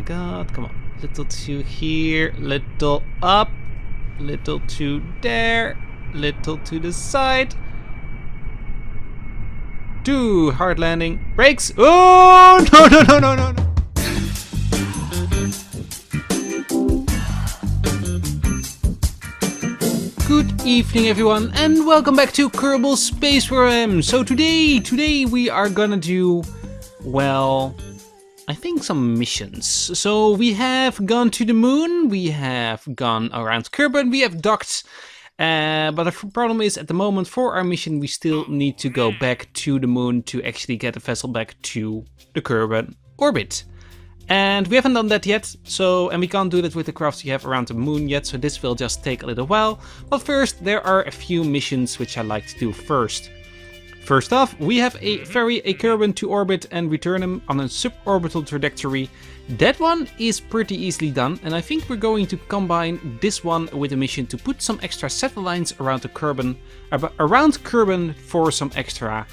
my god, come on. Little to here, little up, little to there, little to the side. Do hard landing. Brakes! Oh, no, no, no, no, no, no. Good evening everyone and welcome back to Kerbal Space Program. So today we are gonna do, well, I think some missions. So we have gone to the moon, we have gone around Kerbal, we have docked. But the problem is at the moment for our mission we still need to go back to the moon to actually get the vessel back to the Kerbal orbit. And we haven't done that yet, and we can't do that with the crafts we have around the moon yet, so this will just take a little while. But first, there are a few missions which I like to do first. First off, we have ferry a Kerbal to orbit and return him on a suborbital trajectory. That one is pretty easily done, and I think we're going to combine this one with a mission to put some extra satellites around the Kerbal, for some extra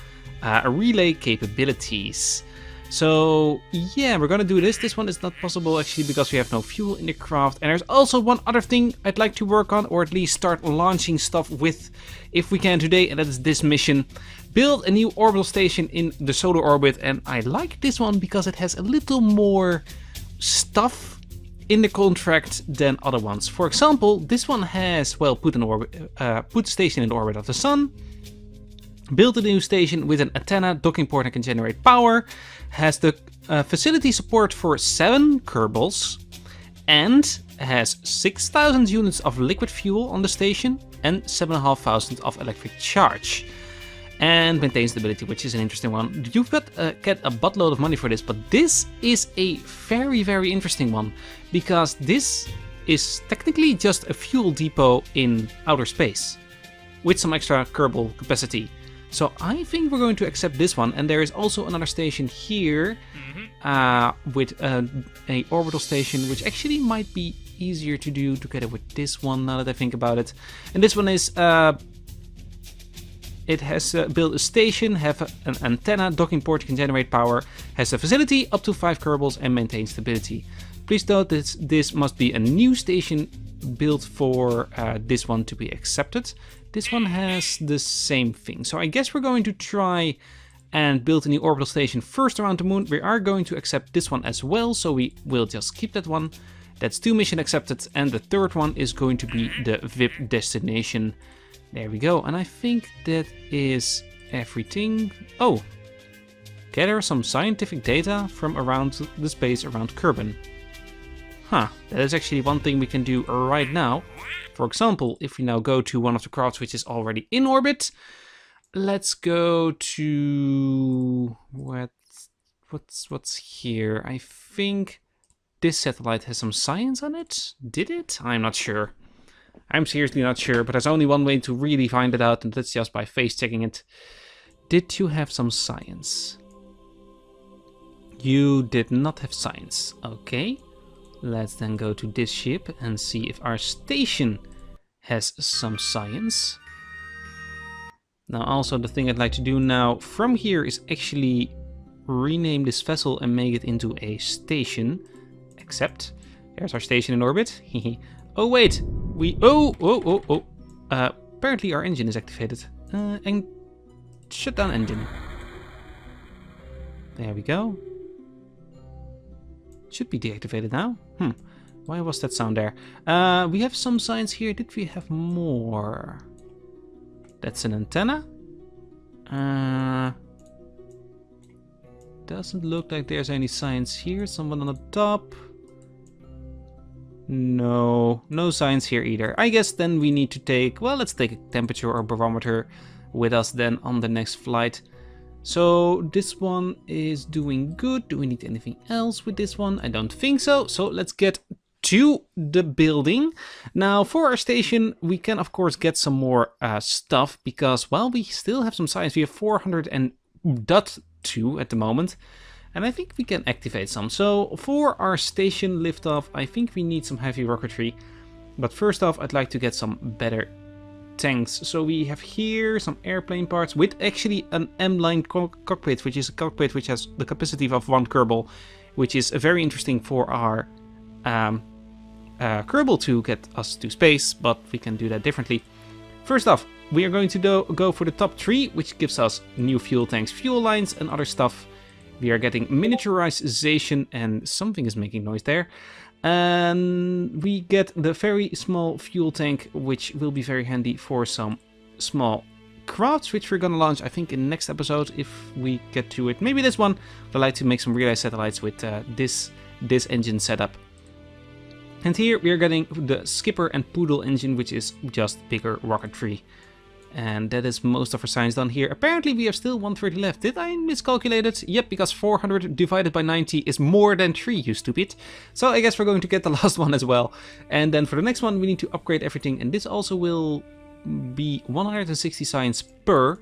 relay capabilities. So yeah, we're gonna do this. This one is not possible actually because we have no fuel in the craft. And there's also one other thing I'd like to work on, or at least start launching stuff with, if we can today, and that is this mission. Build a new orbital station in the solar orbit, and I like this one because it has a little more stuff in the contract than other ones. For example, this one has, well, put a station in the orbit of the sun. Build a new station with an antenna, docking port, and can generate power. Has the facility support for 7 Kerbals. And has 6,000 units of liquid fuel on the station. And 7,500 of electric charge. And maintain stability, which is an interesting one. You've got get a buttload of money for this. But this is a very, very interesting one. Because this is technically just a fuel depot in outer space. With some extra Kerbal capacity. So I think we're going to accept this one, and there is also another station here with a orbital station, which actually might be easier to do together with this one now that I think about it. And this one is, it has built a station, have an antenna, docking port, can generate power, has a facility up to 5 Kerbals and maintain stability. Please note that this must be a new station built for this one to be accepted. This one has the same thing. So I guess we're going to try and build a new orbital station first around the moon. We are going to accept this one as well, so we will just keep that one. That's 2 mission accepted, and the third one is going to be the VIP destination. There we go, and I think that is everything. Oh, gather some scientific data from around the space around Kerbal. Huh, that is actually one thing we can do right now. For example, if we now go to one of the crafts which is already in orbit, let's go to what's here. I think this satellite has some science on it. Did it? I'm not sure. I'm seriously not sure, but there's only one way to really find it out, and that's just by face checking it. Did you have some science? You did not have science. Okay. Let's then go to this ship and see if our station has some science. Now also the thing I'd like to do now from here is actually rename this vessel and make it into a station. Except, there's our station in orbit. Oh wait, apparently our engine is activated. And shut down engine. There we go. Should be deactivated now. Why was that sound there? We have some signs here. Did we have more? That's an antenna. Doesn't look like there's any signs here. Someone on the top. No signs here either. I guess then we need to take, well, let's take a temperature or barometer with us then on the next flight. So this one is doing good. Do we need anything else with this one? I don't think so. So let's get to the building. Now for our station, we can of course get some more stuff because, well, we still have some science. We have 400.2 at the moment. And I think we can activate some. So for our station liftoff, I think we need some heavy rocketry. But first off, I'd like to get some better tanks. So we have here some airplane parts with actually an M-line cockpit, which is a cockpit which has the capacity of 1 Kerbal. which is very interesting for our Kerbal to get us to space, but we can do that differently. First off, we are going to go for the top 3, which gives us new fuel tanks, fuel lines, and other stuff. We are getting miniaturization, and something is making noise there. And we get the very small fuel tank, which will be very handy for some small crafts, which we're gonna launch, I think, in next episode if we get to it. Maybe this one. I'd like to make some relay satellites with this engine setup. And here we are getting the Skipper and Poodle engine, which is just bigger rocketry. And that is most of our science done here. Apparently we have still 130 left. Did I miscalculate it? Yep, because 400 divided by 90 is more than 3, you stupid. So I guess we're going to get the last one as well. And then for the next one we need to upgrade everything. And this also will be 160 science per.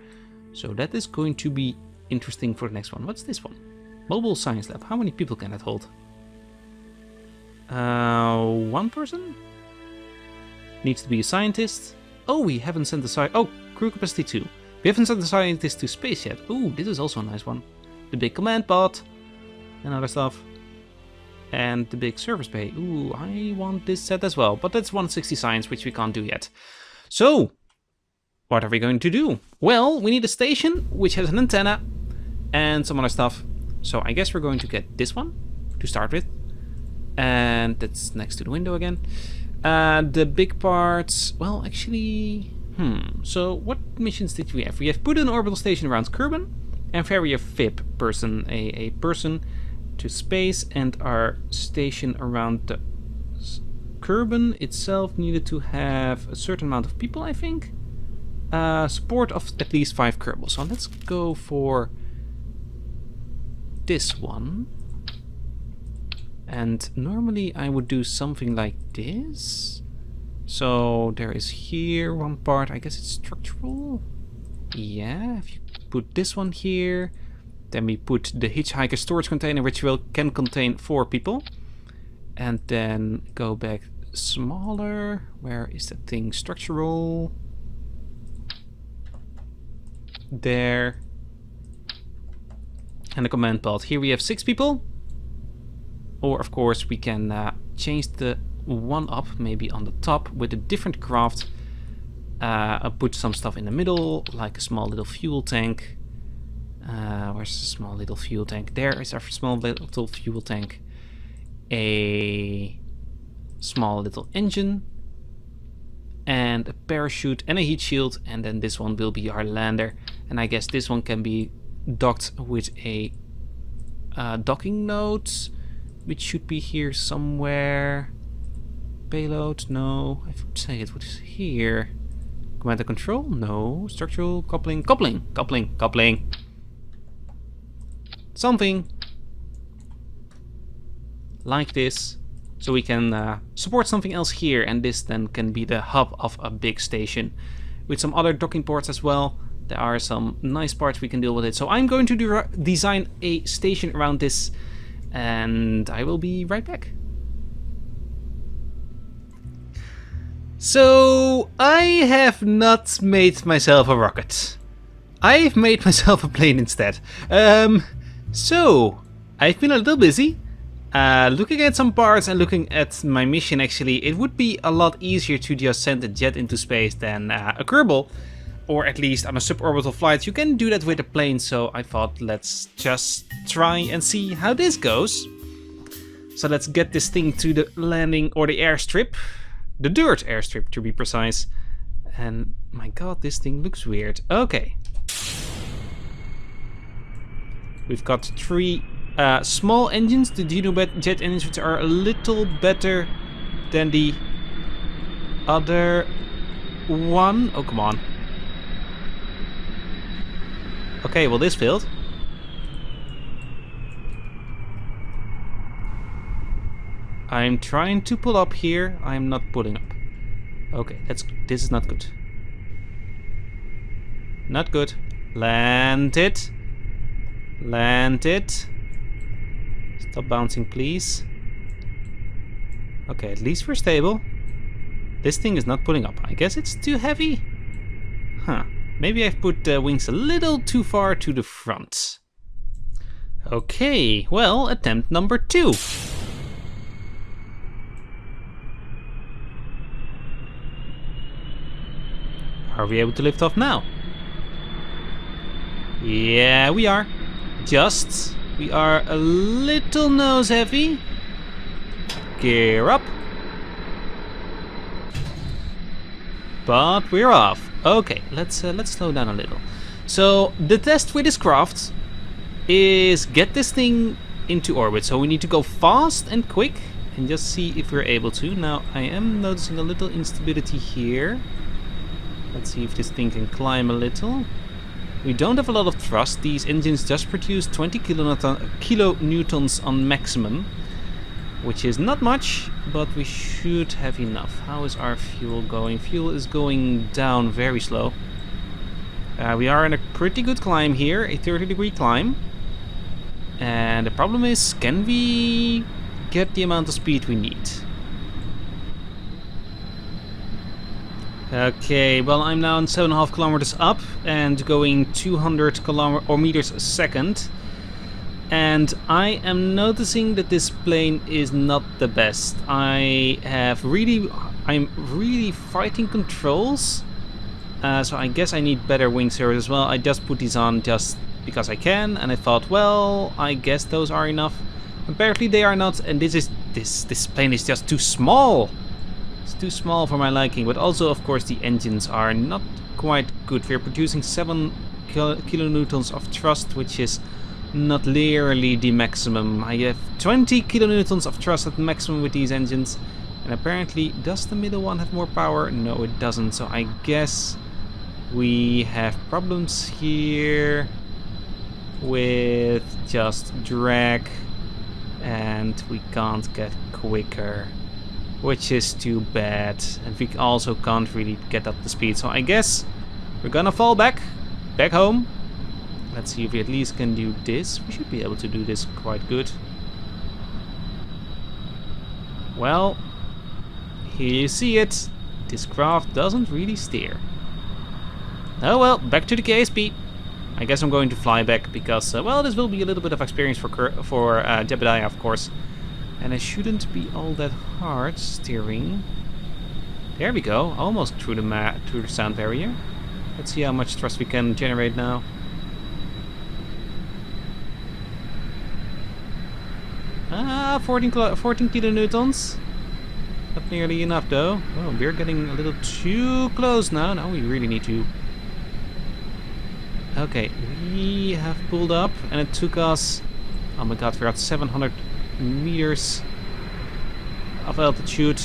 So that is going to be interesting for the next one. What's this one? Mobile Science Lab. How many people can that hold? 1 person? Needs to be a scientist. Oh, we haven't sent the oh, crew capacity 2. We haven't sent the scientist to space yet. Ooh, this is also a nice one. The big command pod and other stuff. And the big service bay. Ooh, I want this set as well. But that's 160 science, which we can't do yet. So, what are we going to do? Well, we need a station, which has an antenna and some other stuff. So I guess we're going to get this one to start with. And that's next to the window again. The big parts, well, actually, so what missions did we have? We have put an orbital station around Kerbal and ferry a FIB person, a person to space, and our station around the Kerbal itself needed to have a certain amount of people, I think. Support of at least 5 Kerbal. So let's go for this one. And normally I would do something like this. So there is here one part, I guess it's structural. Yeah, if you put this one here, then we put the hitchhiker storage container, which can contain 4 people. And then go back smaller. Where is that thing? Structural. There. And the command pod. Here we have 6 people. Or of course we can change the one up maybe on the top with a different craft. I'll put some stuff in the middle, like a small little fuel tank. Where's the small little fuel tank? There is our small little fuel tank. A small little engine. And a parachute and a heat shield. And then this one will be our lander. And I guess this one can be docked with a docking node, which should be here somewhere. Payload, no. I would say it was here. Command and control, no. Structural, coupling. Something like this. So we can support something else here, and this then can be the hub of a big station. With some other docking ports as well. There are some nice parts we can deal with it. So I'm going to design a station around this. And I will be right back. So, I have not made myself a rocket. I've made myself a plane instead. So, I've been a little busy. Looking at some parts and looking at my mission actually, it would be a lot easier to just send a jet into space than a Kerbal. Or at least on a suborbital flight, you can do that with a plane, so I thought let's just try and see how this goes. So let's get this thing to the landing or the airstrip. The dirt airstrip to be precise. And my god, this thing looks weird. Okay. We've got 3 small engines, the jet engines, which are a little better than the other one. Oh, come on. Okay, well this failed. I'm trying to pull up here. I'm not pulling up. Okay, this is not good. Not good. Land it. Land it. Stop bouncing, please. Okay, at least we're stable. This thing is not pulling up. I guess it's too heavy. Huh. Maybe I've put the wings a little too far to the front. Okay, well, attempt number 2. Are we able to lift off now? Yeah, we are. Just. We are a little nose heavy. Gear up. But we're off. Okay, let's slow down a little. So the test with this craft is get this thing into orbit. So we need to go fast and quick and just see if we're able to. Now I am noticing a little instability here. Let's see if this thing can climb a little. We don't have a lot of thrust. These engines just produce 20 kilonewtons on maximum, which is not much, but we should have enough. How is our fuel going? Fuel is going down very slow. We are in a pretty good climb here, a 30-degree climb. And the problem is, can we get the amount of speed we need? Okay, well, I'm now on 7.5 kilometers up and going 200 meters a second. And I am noticing that this plane is not the best. I'm really fighting controls. So I guess I need better wing service as well. I just put these on just because I can, and I thought, well, I guess those are enough. Apparently they are not, and this plane is just too small. It's too small for my liking, but also, of course, the engines are not quite good. We're producing 7 kilonewtons of thrust, which is not nearly the maximum. I have 20 kilonewtons of thrust at maximum with these engines, and apparently, does the middle one have more power? No, it doesn't. So I guess we have problems here with just drag, and we can't get quicker, which is too bad. And we also can't really get up the speed. So I guess we're gonna fall back home. Let's see if we at least can do this. We should be able to do this quite good. Well, here you see it. This craft doesn't really steer. Oh well, back to the KSP. I guess I'm going to fly back because, well, this will be a little bit of experience for Jebediah, of course. And it shouldn't be all that hard steering. There we go, almost through the sound barrier. Let's see how much thrust we can generate now. Ah, 14 kilonewtons. Not nearly enough though. Oh, we're getting a little too close now. Now we really need to. Okay, we have pulled up and it took us, oh my god, we're at 700 meters of altitude.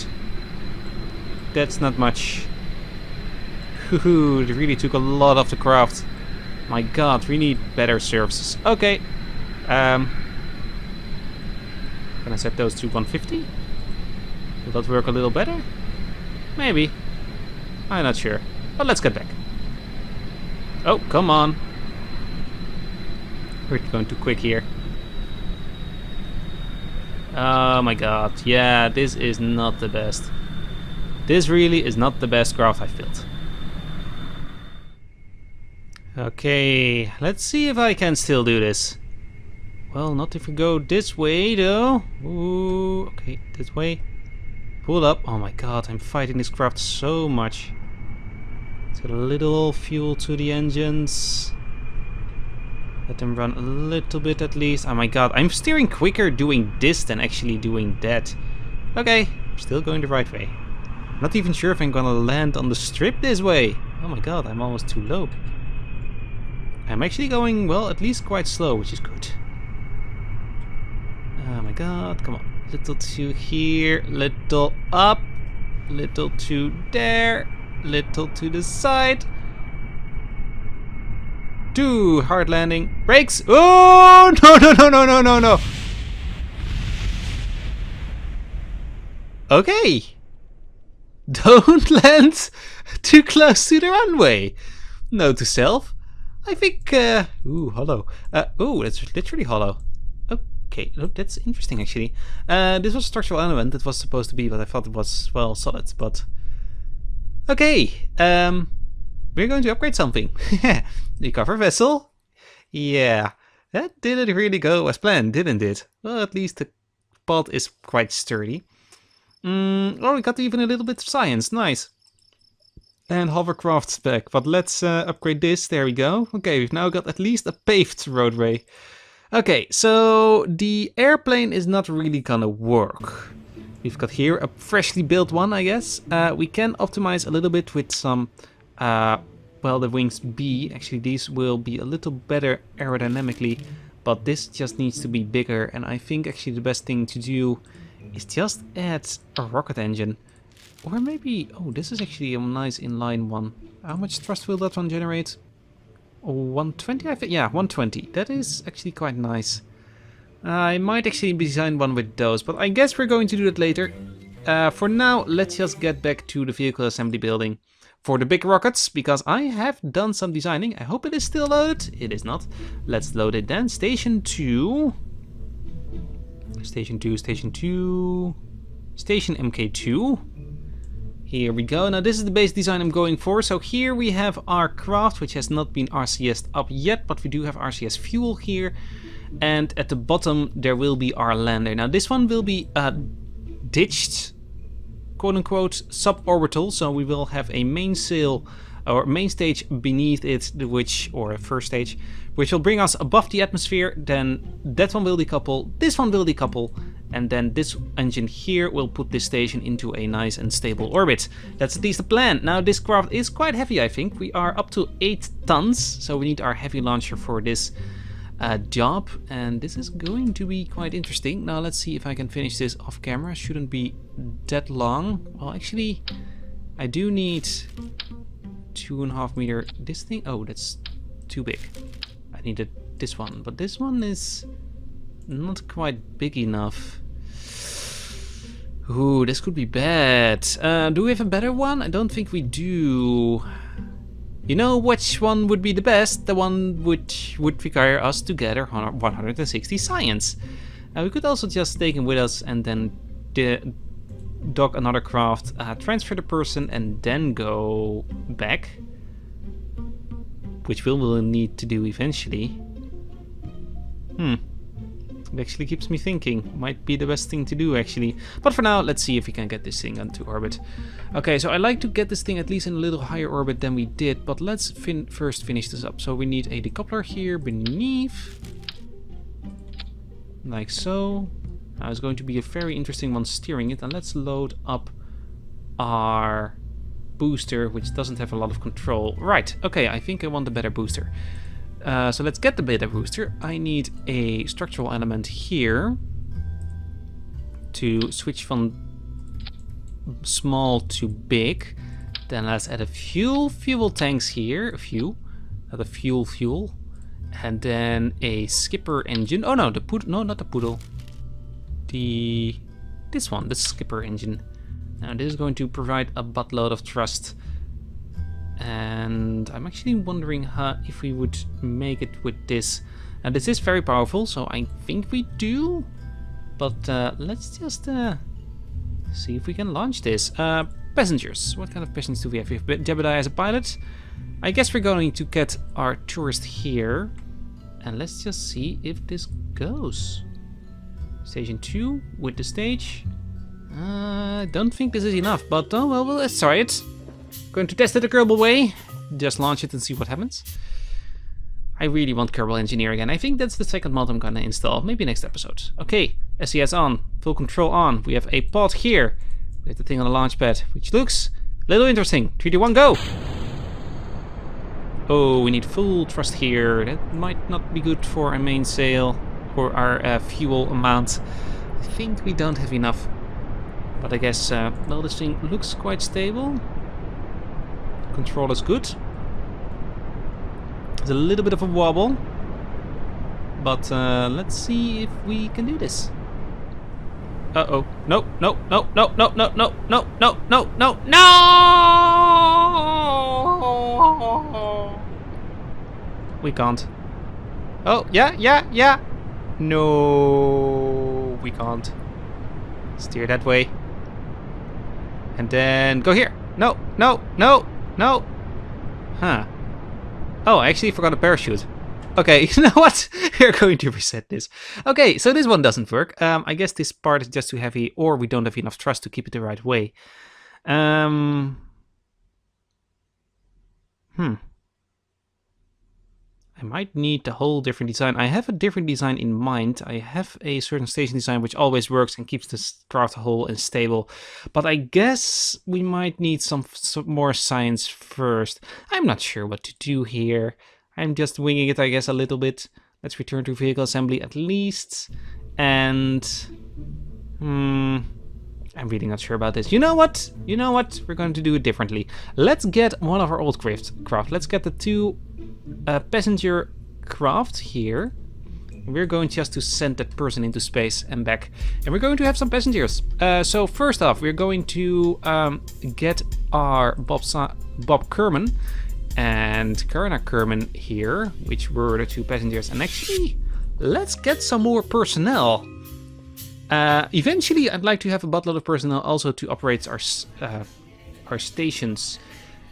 That's not much. It really took a lot of the craft. My god, we need better services. Okay. Can I set those to 150? Will that work a little better? Maybe. I'm not sure. But let's get back. Oh, come on. We're going too quick here. Oh my god. Yeah, this is not the best. This really is not the best craft I've built. Okay, let's see if I can still do this. Well, not if we go this way though. Ooh, okay, this way. Pull up. Oh my god, I'm fighting this craft so much. Let's get a little fuel to the engines. Let them run a little bit at least. Oh my god, I'm steering quicker doing this than actually doing that. Okay, I'm still going the right way. Not even sure if I'm gonna land on the strip this way. Oh my god, I'm almost too low. I'm actually going, well, at least quite slow, which is good. Oh my god, come on. Little to here, little up, little to there, little to the side. Do hard landing. Brakes! Oh, no. Okay. Don't land too close to the runway. Note to self. I think, ooh, hollow. Ooh, that's literally hollow. Okay, look, that's interesting actually. This was a structural element that was supposed to be, but I thought it was, well, solid, but... Okay, we're going to upgrade something. The cover vessel. Yeah, That didn't really go as planned, didn't it? Well, at least the pod is quite sturdy. Oh, we got even a little bit of science. Nice. And hovercraft's back, but let's upgrade this. There we go. Okay, we've now got at least a paved roadway. Okay, so the airplane is not really gonna work. We've got here a freshly built one, I guess. We can optimize a little bit with some, well, the wings B. Actually, these will be a little better aerodynamically, but this just needs to be bigger. And I think actually the best thing to do is just add a rocket engine. Or maybe, oh, this is actually a nice inline one. How much thrust will that one generate? Oh, 120, I think. Yeah, 120. That is actually quite nice. I might actually design one with those, but I guess we're going to do that later. For now, let's just get back to the vehicle assembly building for the big rockets, because I have done some designing. I hope it is still loaded. It is not. Let's load it then. Station 2. Station 2, Station 2. Station MK2. Here we go. Now this is the base design I'm going for. So here we have our craft, which has not been RCS'd up yet, but we do have RCS fuel here. And at the bottom there will be our lander. Now this one will be ditched, quote unquote, suborbital. So we will have a main sail or main stage beneath it, or a first stage, which will bring us above the atmosphere. Then that one will decouple, this one will decouple, and then this engine here will put this station into a nice and stable orbit. That's at least the plan. Now this craft is quite heavy, I think. We are up to 8 tons, so we need our heavy launcher for this job, and this is going to be quite interesting. Now let's see if I can finish this off camera. Shouldn't be that long. Well, actually, I do need 2.5 meter. This thing, oh, that's too big. I needed this one, but this one is not quite big enough. Ooh, this could be bad. Do we have a better one? I don't think we do. You know which one would be the best? The one which would require us to gather 160 science. We could also just take him with us and then dock another craft, transfer the person, and then go back. Which we will need to do eventually. It actually keeps me thinking. Might be the best thing to do, actually. But for now, let's see if we can get this thing onto orbit. Okay, so I like to get this thing at least in a little higher orbit than we did. But let's first finish this up. So we need a decoupler here beneath. Like so. Now it's going to be a very interesting one steering it. And let's load up our booster, which doesn't have a lot of control. Right, okay, I think I want a better booster. So let's get the beta booster. I need a structural element here to switch from small to big. Then let's add a fuel tanks here. A few, not a fuel. And then a skipper engine. Oh no, the poodle. No, not the poodle. This one, the skipper engine. Now this is going to provide a buttload of thrust. And I'm actually wondering if we would make it with this. Now this is very powerful, so I think we do. But let's just see if we can launch this. Passengers. What kind of passengers do we have? We have Jebediah as a pilot. I guess we're going to get our tourist here. And let's just see if this goes. Station 2 with the stage. I don't think this is enough, but oh well, let's try it. Going to test it the Kerbal way. Just launch it and see what happens. I really want Kerbal Engineer again. I think that's the second mod I'm gonna install. Maybe next episode. Okay, SES on. Full control on. We have a pod here. We have the thing on the launch pad, which looks a little interesting. 3, 2, 1, go! Oh, we need full thrust here. That might not be good for our main sail or our fuel amount. I think we don't have enough. But I guess, well, this thing looks quite stable. Control is good. There's a little bit of a wobble. But let's see if we can do this. Uh-oh. No, no, no, no, no, no, no, no, no, no, no, no! We can't. Oh, yeah. No, we can't. Steer that way. And then go here. No. Huh. Oh, I actually forgot a parachute. Okay, you know what? We're going to reset this. Okay, so this one doesn't work. I guess this part is just too heavy, or we don't have enough trust to keep it the right way. I might need a whole different design. I have a different design in mind. I have a certain station design which always works and keeps the craft whole and stable. But I guess we might need some more science first. I'm not sure what to do here. I'm just winging it, I guess, a little bit. Let's return to vehicle assembly at least. And... I'm really not sure about this. You know what? You know what? We're going to do it differently. Let's get one of our old craft. Let's get the two passenger craft here. We're going just to send that person into space and back. And we're going to have some passengers. So first off, we're going to get our Bob Kerman and Karina Kerman here, which were the two passengers. And actually, let's get some more personnel. Eventually, I'd like to have a buttload of personnel also to operate our stations.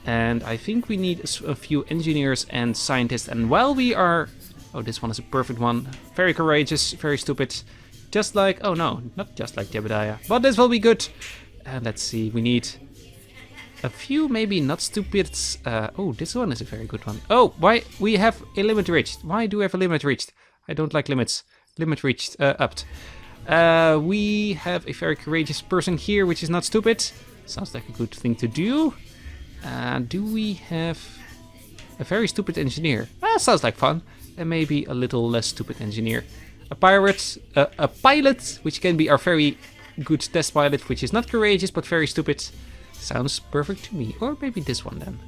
And I think we need a few engineers and scientists. And while we are... Oh, this one is a perfect one. Very courageous, very stupid. Just like... Oh no, not just like Jebediah. But this will be good. Let's see, we need a few maybe not stupid... oh, this one is a very good one. Oh, why? We have a limit reached. Why do we have a limit reached? I don't like limits. Limit reached, upped. We have a very courageous person here, which is not stupid. Sounds like a good thing to do. Do we have a very stupid engineer? Sounds like fun. And maybe a little less stupid engineer. A pilot, which can be our very good test pilot, which is not courageous but very stupid. Sounds perfect to me. Or maybe this one then.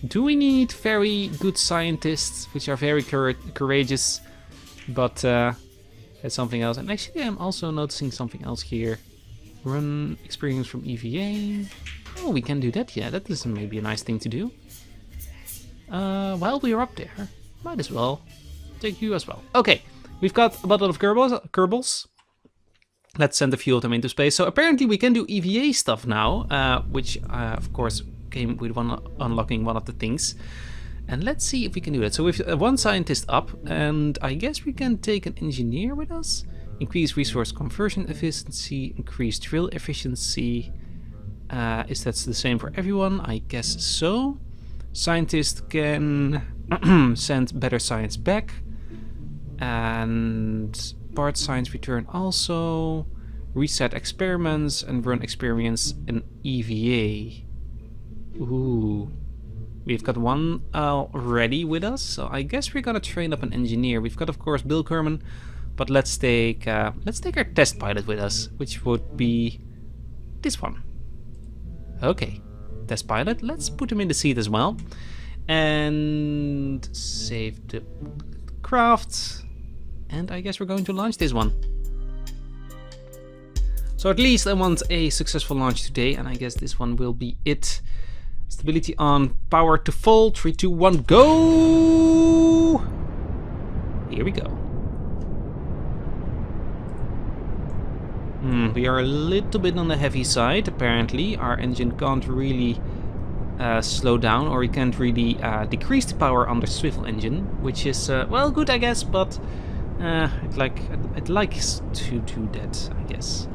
Do we need very good scientists, which are very courageous, but that's something else? And actually, I'm also noticing something else here. Run experience from EVA. Oh, we can do that, yeah. That is maybe a nice thing to do. While we are up there, might as well take you as well. Okay, we've got a bottle of Kerbals. Let's send a few of them into space. So apparently we can do EVA stuff now, which of course came with unlocking one of the things. And let's see if we can do that. So we've one scientist up, and I guess we can take an engineer with us. Increase resource conversion efficiency, increase drill efficiency. Is that the same for everyone? I guess so. Scientist can send better science back. And part science return also. Reset experiments and run experiments in EVA. Ooh. We've got one already with us, so I guess we're gonna train up an engineer. We've got, of course, Bill Kerman, but let's take our test pilot with us, which would be this one. Okay, test pilot. Let's put him in the seat as well, and save the craft. And I guess we're going to launch this one. So at least I want a successful launch today, and I guess this one will be it. Stability on, power to full, 3, 2, 1, go! Here we go. We are a little bit on the heavy side, apparently. Our engine can't really slow down, or we can't really decrease the power on the swivel engine, which is, well, good, I guess, but I'd like to do that, I guess.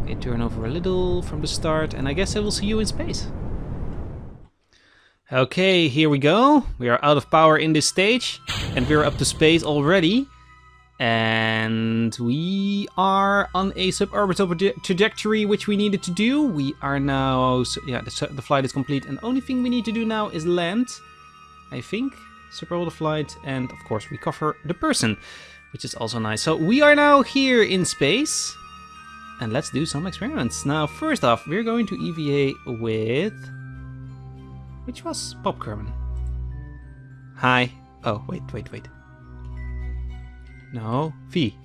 Okay, turn over a little from the start, and I guess I will see you in space. Okay, here we go. We are out of power in this stage, and we're up to space already. And we are on a suborbital trajectory, which we needed to do. We are now, yeah, the flight is complete, and the only thing we need to do now is land, I think. Suborbital flight, and of course recover the person, which is also nice. So we are now here in space, and let's do some experiments. Now, first off, we're going to EVA with... Which was Bob Kerman. Hi. Oh, wait. No, V.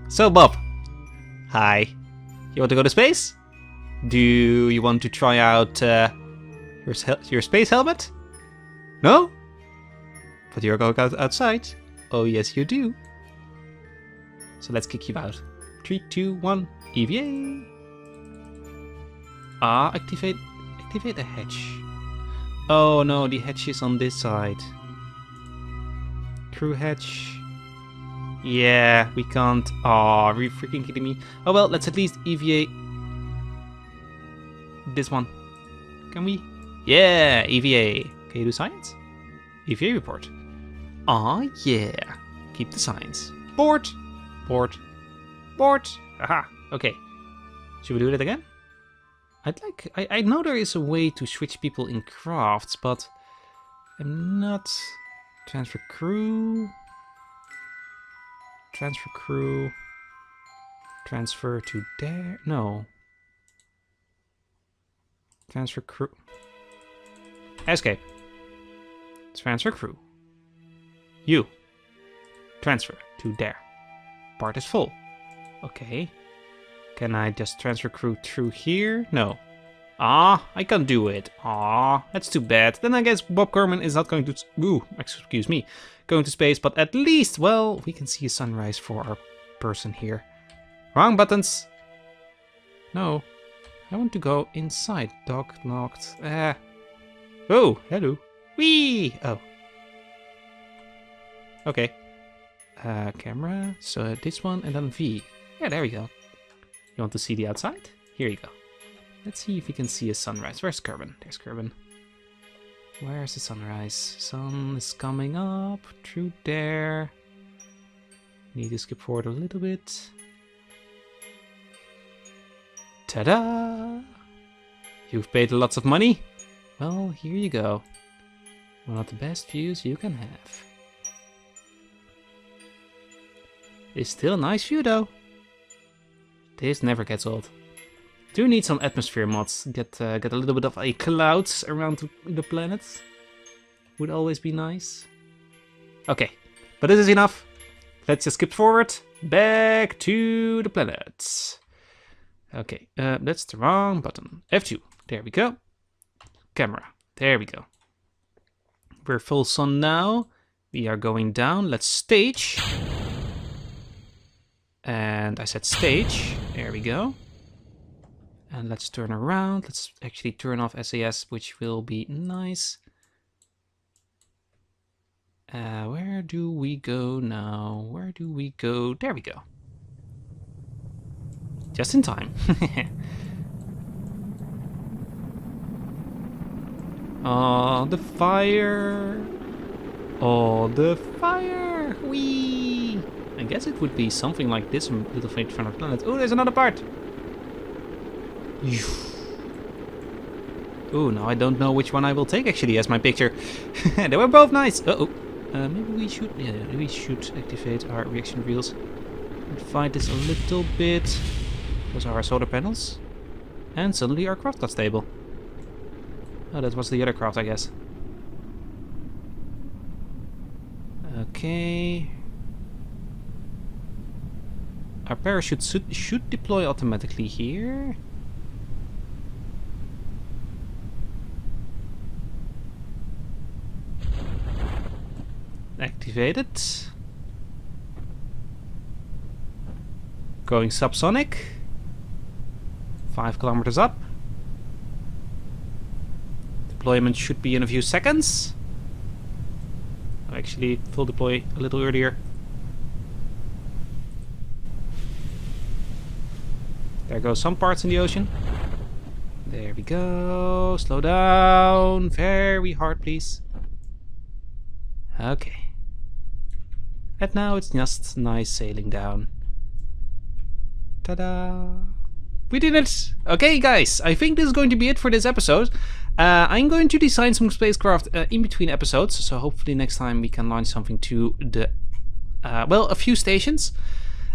So, Bob. Hi. You want to go to space? Do you want to try out your space helmet? No? But you're going outside. Oh, yes, you do. So let's kick you out. 3, 2, 1, EVA. Activate activate the hatch. Oh no, the hatch is on this side. Crew hatch. Yeah, we can't. Oh, are you freaking kidding me? Oh well, let's at least EVA this one. Can we? Yeah, EVA. Can you do science? EVA report. Ah, yeah. Keep the science. Board. Board. Board. Aha. Okay. Should we do it again? I know there is a way to switch people in crafts, but I'm not. Transfer crew. Transfer crew. Transfer to there. No. Transfer crew. Escape. Transfer crew. You. Transfer to there. Part is full. Okay. Can I just transfer crew through here? No. Ah, I can't do it. Ah, that's too bad. Then I guess Bob Kerman is not going to... Ooh, excuse me. Going to space, but at least, well, we can see a sunrise for our person here. Wrong buttons. No. I want to go inside. Dock locked. Oh, hello. Whee! Oh. Okay. Camera. So this one and then V. Yeah, there we go. You want to see the outside? Here you go. Let's see if we can see a sunrise. Where's Kerbal? There's Kerbal. Where's the sunrise? Sun is coming up through there. Need to skip forward a little bit. Ta-da! You've paid lots of money? Well, here you go. One of the best views you can have. It's still a nice view though. This never gets old. Do need some atmosphere mods. Get a little bit of a clouds around the planet. Would always be nice. Okay, but this is enough. Let's just skip forward. Back to the planet. Okay, that's the wrong button. F2. There we go. Camera. There we go. We're full sun now. We are going down. Let's stage. And I said stage. There we go. And let's turn around. Let's actually turn off SAS, which will be nice. Where do we go now? Where do we go? There we go. Just in time. Oh, the fire. Oh, the fire. Whee! I guess it would be something like this little fate from the planet. Oh, there's another part. Oh, now I don't know which one I will take actually as my picture. They were both nice. Maybe we should activate our reaction wheels and fight this a little bit. Those are our solar panels. And suddenly our craft got stable. Oh, that was the other craft, I guess. Okay. Our parachute should deploy automatically here. Activated. Going subsonic. 5 kilometers up. Deployment should be in a few seconds. Actually, full deploy a little earlier. There go some parts in the ocean. There we go. Slow down. Very hard, please. Okay. And now it's just nice sailing down. Ta-da! We did it! Okay, guys, I think this is going to be it for this episode. I'm going to design some spacecraft in between episodes, so hopefully next time we can launch something to the, well, a few stations.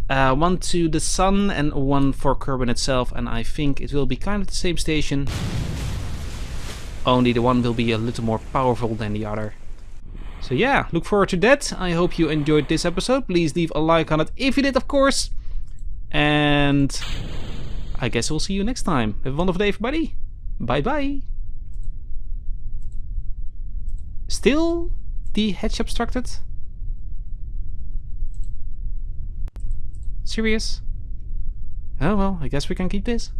One to the sun and one for Kerbal itself, and I think it will be kind of the same station. Only the one will be a little more powerful than the other. So yeah, look forward to that. I hope you enjoyed this episode. Please leave a like on it if you did, of course. And I guess we'll see you next time. Have a wonderful day, everybody. Bye bye. Still the hatch obstructed? Serious? Oh well, I guess we can keep this.